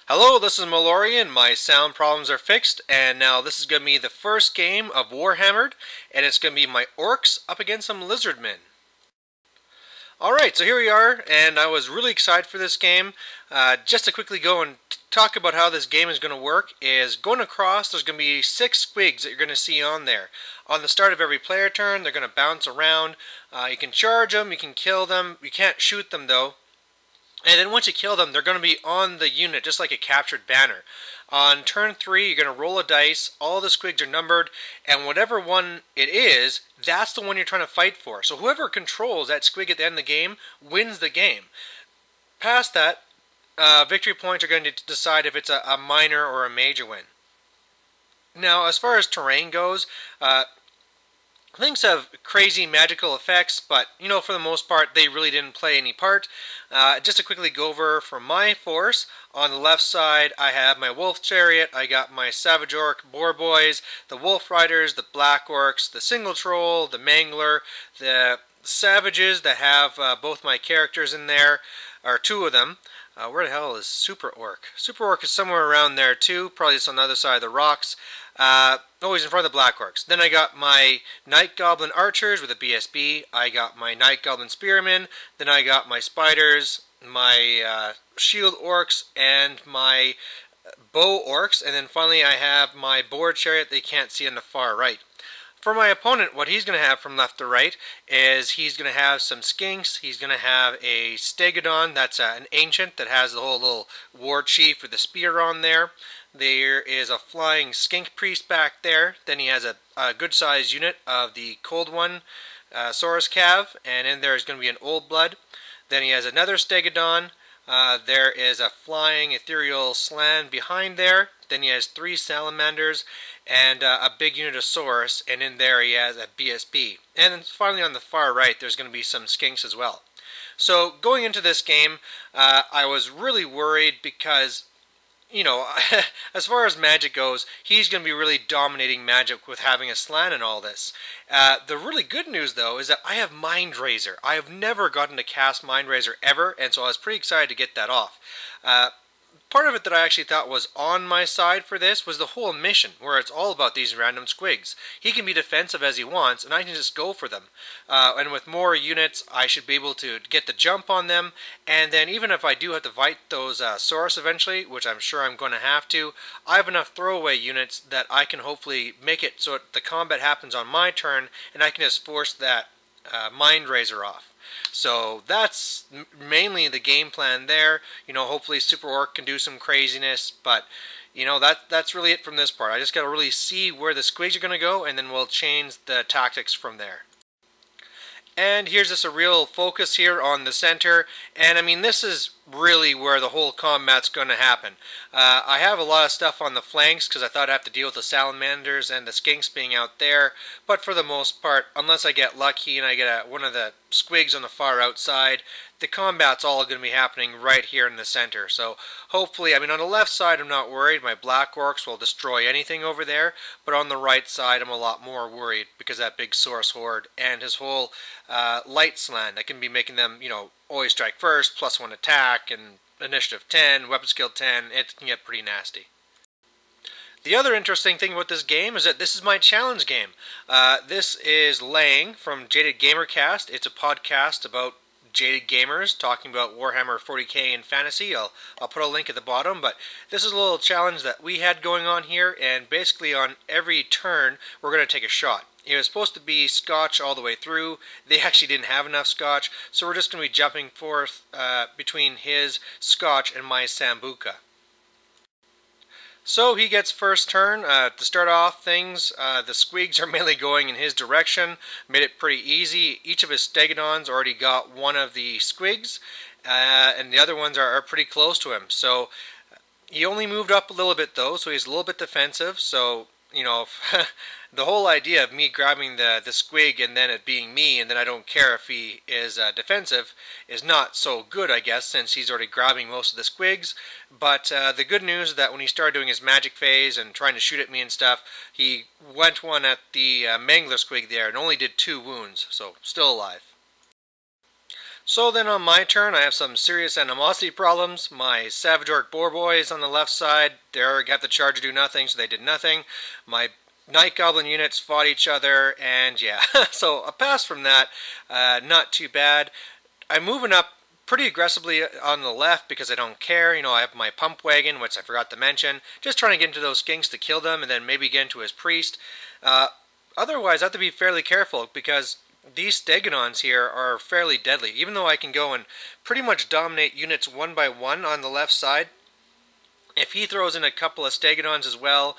Hello, this is Malorian. My sound problems are fixed, and now this is going to be the first game of Warhammer'd, and it's going to be my Orcs up against some Lizardmen. Alright, so here we are, and I was really excited for this game. Just to quickly go and talk about how this game is going to work is going across, there's going to be 6 squigs that you're going to see on there. On the start of every player turn, they're going to bounce around. You can charge them, you can kill them, you can't shoot them though. And then once you kill them, they're going to be on the unit, just like a captured banner. On turn 3, you're going to roll a dice, all the squigs are numbered, and whatever one it is, that's the one you're trying to fight for. So whoever controls that squig at the end of the game wins the game. Past that, victory points are going to decide if it's a minor or a major win. Now, as far as terrain goes, things have crazy magical effects, but, you know, for the most part, they really didn't play any part. Just to quickly go over from my force, on the left side, I have my Wolf Chariot, I got my Savage Orc Boar Boys, the Wolf Riders, the Black Orcs, the Single Troll, the Mangler, the Savages that have both my characters in there, or 2 of them. Where the hell is Super Orc? Super Orc is somewhere around there too, probably just on the other side of the rocks. He's in front of the Black Orcs. Then I got my Night Goblin Archers with a BSB. I got my Night Goblin Spearmen. Then I got my Spiders, my Shield Orcs, and my Bow Orcs. And then finally I have my Boar Chariot that you can't see on the far right. For my opponent, what he's going to have from left to right is he's going to have some skinks. He's going to have a stegodon, that's an ancient that has the whole little war chief with the spear on there. There is a flying skink priest back there. Then he has a good sized unit of the cold one, Saurus Cav, and in there is going to be an old blood. Then he has another stegodon. There is a flying ethereal slan behind there. Then he has 3 salamanders and a big unit of Saurus, and in there he has a BSB. And then finally on the far right there's going to be some skinks as well. So going into this game, I was really worried because, you know, as far as magic goes, he's going to be really dominating magic with having a slan and all this. The really good news, though, is that I have Mind Razor. I have never gotten to cast Mind Razor ever, and so I was pretty excited to get that off. Part of it that I actually thought was on my side for this was the whole mission, where it's all about these random squigs. He can be defensive as he wants, and I can just go for them. And with more units, I should be able to get the jump on them, and then even if I do have to fight those Saurus eventually, which I'm sure I'm going to have to, I have enough throwaway units that I can hopefully make it so the combat happens on my turn, and I can just force that Mind Razor off. So that's mainly the game plan there. You know, hopefully Super Orc can do some craziness, but you know, that's really it from this part. I just got to really see where the squigs are going to go, and then we'll change the tactics from there. And here's just a real focus here on the center, and I mean, this is really where the whole combat's going to happen. I have a lot of stuff on the flanks because I thought I'd have to deal with the salamanders and the skinks being out there, but for the most part, unless I get lucky and I get one of the squigs on the far outside, the combat's all going to be happening right here in the center. So hopefully, I mean, on the left side I'm not worried. My Black Orcs will destroy anything over there, but on the right side I'm a lot more worried because that big Saurus horde and his whole light slan that can be making them, you know, always strike first, +1 attack, and initiative 10, weapon skill 10, it can get pretty nasty. The other interesting thing about this game is that this is my challenge game. This is Lange from Jaded Gamercast. It's a podcast about jaded gamers talking about Warhammer 40k and fantasy. I'll put a link at the bottom, but this is a little challenge that we had going on here, and basically on every turn we're going to take a shot. It was supposed to be Scotch all the way through. They actually didn't have enough Scotch, so we're just going to be jumping forth between his Scotch and my Sambuca. So he gets first turn. To start off things, the squigs are mainly going in his direction. Made it pretty easy. Each of his stegodons already got one of the squigs, and the other ones are pretty close to him. So he only moved up a little bit though, so he's a little bit defensive. So, you know, the whole idea of me grabbing the squig and then it being me and then I don't care if he is defensive is not so good, I guess, since he's already grabbing most of the squigs. But the good news is that when he started doing his magic phase and trying to shoot at me and stuff, he went one at the Mangler squig there and only did 2 wounds, so still alive. So then on my turn, I have some serious animosity problems. My Savage Orc Boar Boys on the left side, they got the charge to do nothing, so they did nothing. My Night Goblin units fought each other, and yeah, so a pass from that, not too bad. I'm moving up pretty aggressively on the left because I don't care. You know, I have my pump wagon, which I forgot to mention. Just trying to get into those skinks to kill them and then maybe get into his priest. Otherwise, I have to be fairly careful because these Stegodons here are fairly deadly. Even though I can go and pretty much dominate units one by one on the left side, if he throws in a couple of Stegodons as well,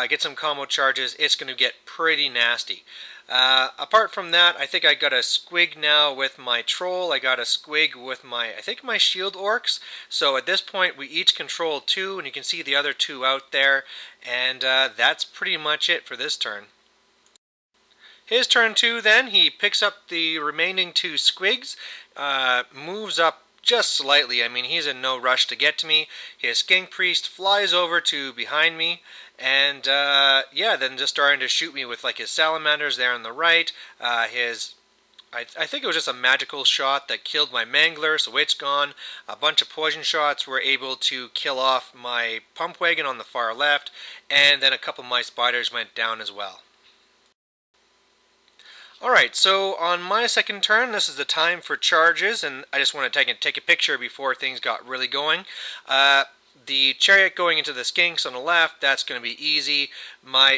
get some combo charges, it's going to get pretty nasty. Apart from that, I think I got a squig now with my troll. I got a squig with my, I think my shield orcs. So at this point, we each control 2, and you can see the other 2 out there. And that's pretty much it for this turn. His turn 2 then, he picks up the remaining 2 squigs, moves up just slightly. I mean, he's in no rush to get to me. His skink priest flies over to behind me, and yeah, then just starting to shoot me with like his salamanders there on the right. I think it was just a magical shot that killed my mangler, so it's gone. A bunch of poison shots were able to kill off my pump wagon on the far left, and then a couple of my spiders went down as well. Alright, so on my second turn, this is the time for charges, and I just want to take a picture before things got really going. The chariot going into the skinks on the left, that's going to be easy.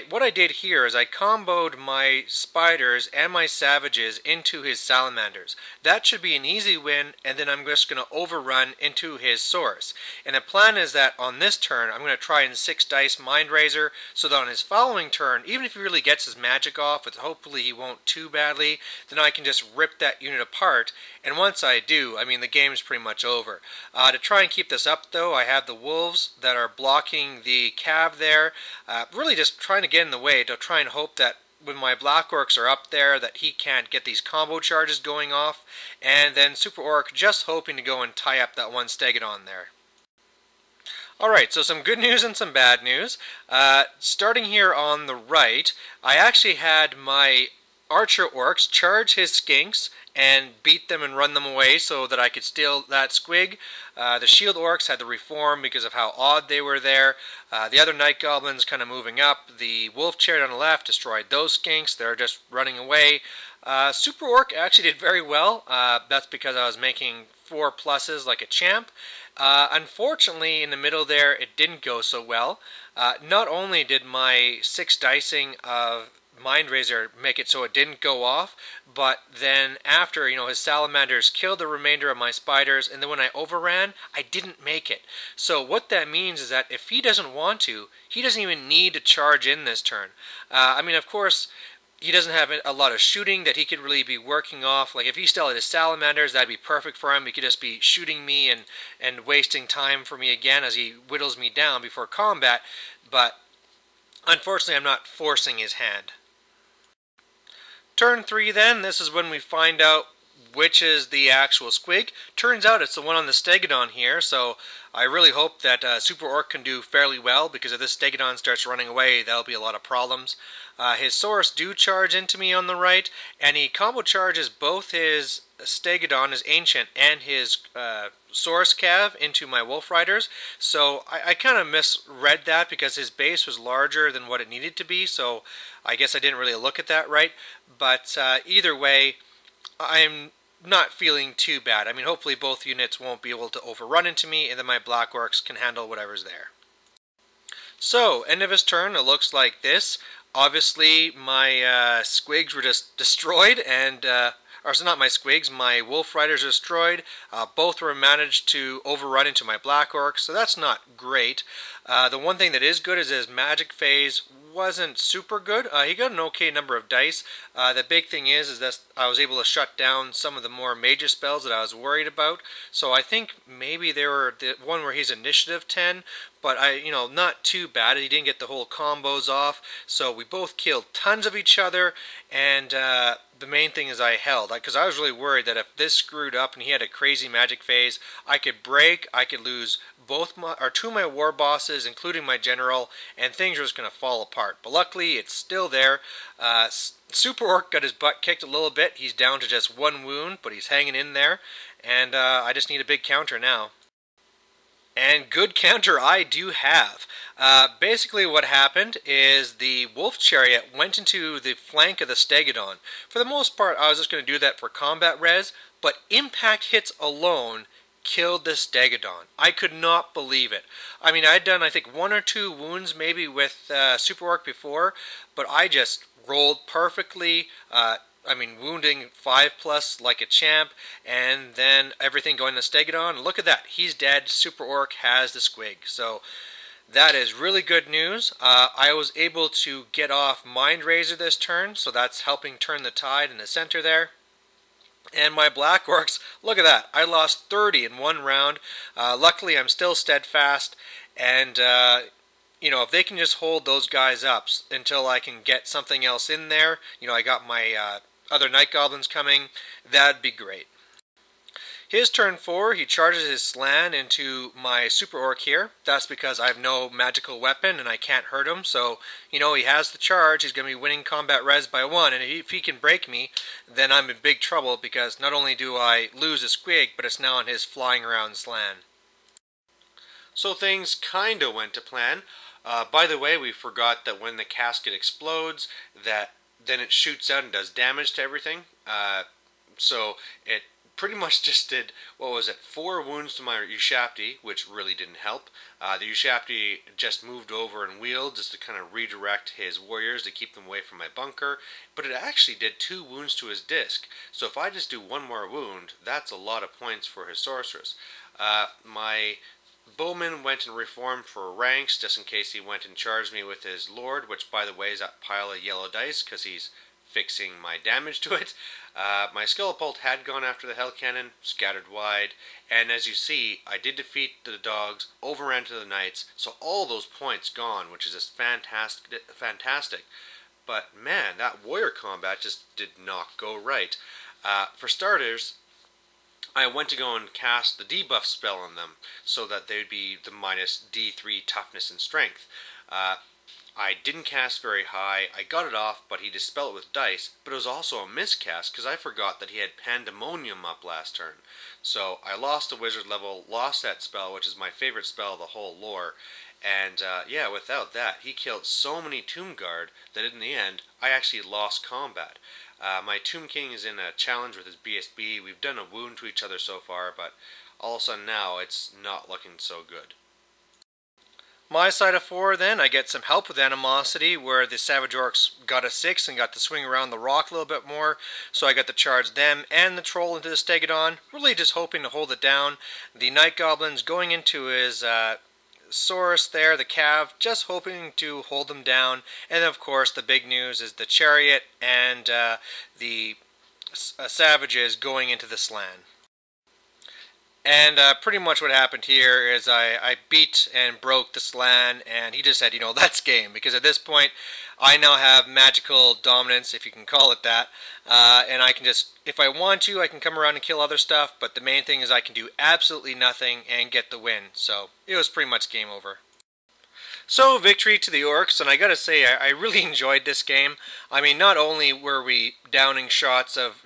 What I did here is I comboed my spiders and my savages into his salamanders. That should be an easy win, and then I'm just going to overrun into his source. And the plan is that on this turn, I'm going to try and 6 dice Mind Razor, so that on his following turn, even if he really gets his magic off, which hopefully he won't too badly, then I can just rip that unit apart. And once I do, I mean, the game's pretty much over. To try and keep this up, though, I have the wolves that are blocking the cav there, really just trying to get in the way to try and hope that when my black orcs are up there that he can't get these combo charges going off, and then Super Orc just hoping to go and tie up that one Stegodon there. Alright, so some good news and some bad news. Starting here on the right, I actually had my Archer Orcs charge his skinks and beat them and run them away so that I could steal that squig. The Shield Orcs had to reform because of how odd they were there. The other Night Goblins kind of moving up. The Wolf Chariot on the left destroyed those skinks. They're just running away. Super Orc actually did very well. That's because I was making 4 pluses like a champ. Unfortunately, in the middle there, it didn't go so well. Not only did my 6 dicing of Mind Razor make it so it didn't go off, but then after, you know, his salamanders killed the remainder of my spiders, and then when I overran, I didn't make it. So what that means is that if he doesn't want to, he doesn't even need to charge in this turn. I mean, of course, he doesn't have a lot of shooting that he could really be working off. Like, if he still had his salamanders, that'd be perfect for him. He could just be shooting me and wasting time for me again as he whittles me down before combat, but unfortunately, I'm not forcing his hand. Turn 3 then, this is when we find out which is the actual squig. Turns out it's the one on the Stegodon here, so I really hope that Super Orc can do fairly well, because if this Stegodon starts running away, that'll be a lot of problems. His Saurus do charge into me on the right, and he combo charges both his Stegodon, his Ancient, and his Saurus Cav into my Wolf Riders. So I kind of misread that because his base was larger than what it needed to be, so I guess I didn't really look at that right. But either way, I'm not feeling too bad. I mean, hopefully both units won't be able to overrun into me, and then my Black Orcs can handle whatever's there. So, end of his turn, it looks like this. Obviously, my squigs were just destroyed, and or so not my squigs, my Wolf Riders destroyed. Both were managed to overrun into my Black Orcs, so that's not great. The one thing that is good is his magic phase wasn't super good. He got an okay number of dice. The big thing is that I was able to shut down some of the more major spells that I was worried about. So I think maybe there were the one where he's initiative 10, but not too bad. He didn't get the whole combos off. So we both killed tons of each other, and the main thing is I held, because I was really worried that if this screwed up and he had a crazy magic phase, I could break, I could lose two of my war bosses, including my general, and things were just going to fall apart. But luckily, it's still there. Super Orc got his butt kicked a little bit. He's down to just 1 wound, but he's hanging in there. And I just need a big counter now. And good counter I do have. Basically what happened is the Wolf Chariot went into the flank of the Stegodon. For the most part, I was just going to do that for combat res, but impact hits alone killed the Stegodon. I could not believe it. I mean, I'd done, I think, 1 or 2 wounds maybe with Super Orc before, but I just rolled perfectly. I mean, wounding 5+ like a champ, and then everything going to Stegodon. Look at that. He's dead. Super Orc has the squig. So that is really good news. I was able to get off Mind Razor this turn, so that's helping turn the tide in the center there. And my Black Orcs, look at that. I lost 30 in 1 round. Luckily, I'm still steadfast, and you know, if they can just hold those guys up until I can get something else in there, you know, I got my other Night Goblins coming, that'd be great. His turn 4, he charges his Slan into my Super Orc here. That's because I have no magical weapon and I can't hurt him, so, you know, he has the charge, he's going to be winning combat res by 1, and if he can break me, then I'm in big trouble, because not only do I lose a squig, but it's now on his flying around Slan. So things kinda went to plan. By the way, we forgot that when the casket explodes, that then it shoots out and does damage to everything. So it pretty much just did, what was it, 4 wounds to my Ushabti, which really didn't help. The Ushabti just moved over and wheeled just to kind of redirect his warriors to keep them away from my bunker, but it actually did 2 wounds to his disc. So if I just do 1 more wound, that's a lot of points for his sorceress. My Bowman went and reformed for ranks, just in case he went and charged me with his Lord, which, by the way, is that pile of yellow dice, because he's fixing my damage to it. My Skelepult had gone after the Hell Cannon, scattered wide, and as you see, I did defeat the dogs, overran to the Knights, so all those points gone, which is just fantastic. But man, that warrior combat just did not go right. For starters, I went to go and cast the debuff spell on them, so that they would be the minus D3 toughness and strength. I didn't cast very high, I got it off, but he dispelled it with dice, but it was also a miscast, because I forgot that he had Pandemonium up last turn. So I lost a wizard level, lost that spell, which is my favorite spell of the whole lore, and yeah, without that, he killed so many Tomb Guard that in the end, I actually lost combat. My Tomb King is in a challenge with his BSB. We've done a wound to each other so far, but all of a sudden now it's not looking so good. My side of 4 then, I get some help with Animosity, where the Savage Orcs got a 6 and got to swing around the rock a little bit more, so I got to charge them and the Troll into the Stegodon, really just hoping to hold it down. The Night Goblins going into his Saurus there, the Cav, just hoping to hold them down, and of course the big news is the Chariot and the Savages going into the Slan. And pretty much what happened here is I beat and broke the Slan, and he just said, you know, that's game, because at this point I now have magical dominance, if you can call it that, and I can just, if I want to, I can come around and kill other stuff, but the main thing is I can do absolutely nothing and get the win, so it was pretty much game over. So, victory to the Orcs, and I gotta say, I really enjoyed this game. I mean, not only were we downing shots of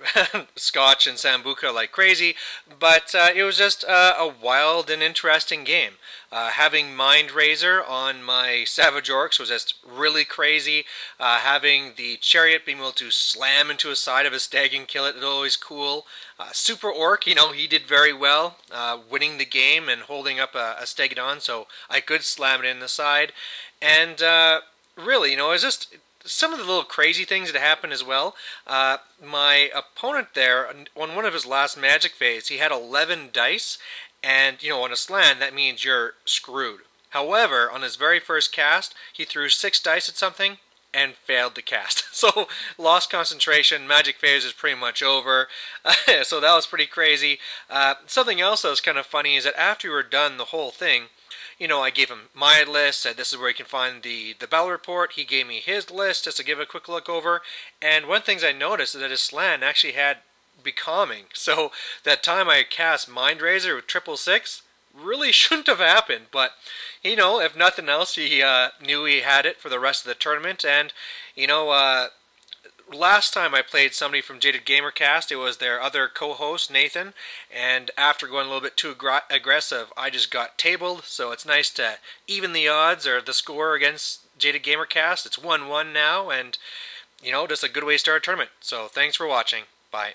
Scotch and Sambuca like crazy, but it was just a wild and interesting game. Having Mind Razor on my Savage Orcs was just really crazy. Having the Chariot being able to slam into a side of a stag and kill it is always cool. Super Orc, you know, he did very well, winning the game and holding up a Stegodon, so I could slam it in the side. And really, you know, it's just some of the little crazy things that happened as well. My opponent there, on one of his last magic phase, he had 11 dice, and, you know, on a Slan, that means you're screwed. However, on his very first cast, he threw 6 dice at something and failed to cast. So, lost concentration, magic phase is pretty much over. So that was pretty crazy. Something else that was kind of funny is that after we were done the whole thing, you know, I gave him my list, said this is where you can find the battle report. He gave me his list just to give a quick look over. And one of the things I noticed is that his Slan actually had Becalming. So that time I cast Mind Razor with 666, really shouldn't have happened, but, you know, if nothing else, he knew he had it for the rest of the tournament, and, you know, last time I played somebody from Jaded Gamercast, it was their other co-host, Nathan, and after going a little bit too aggressive, I just got tabled, so it's nice to even the odds, or the score against Jaded Gamercast. It's 1-1 now, and, you know, just a good way to start a tournament. So thanks for watching. Bye.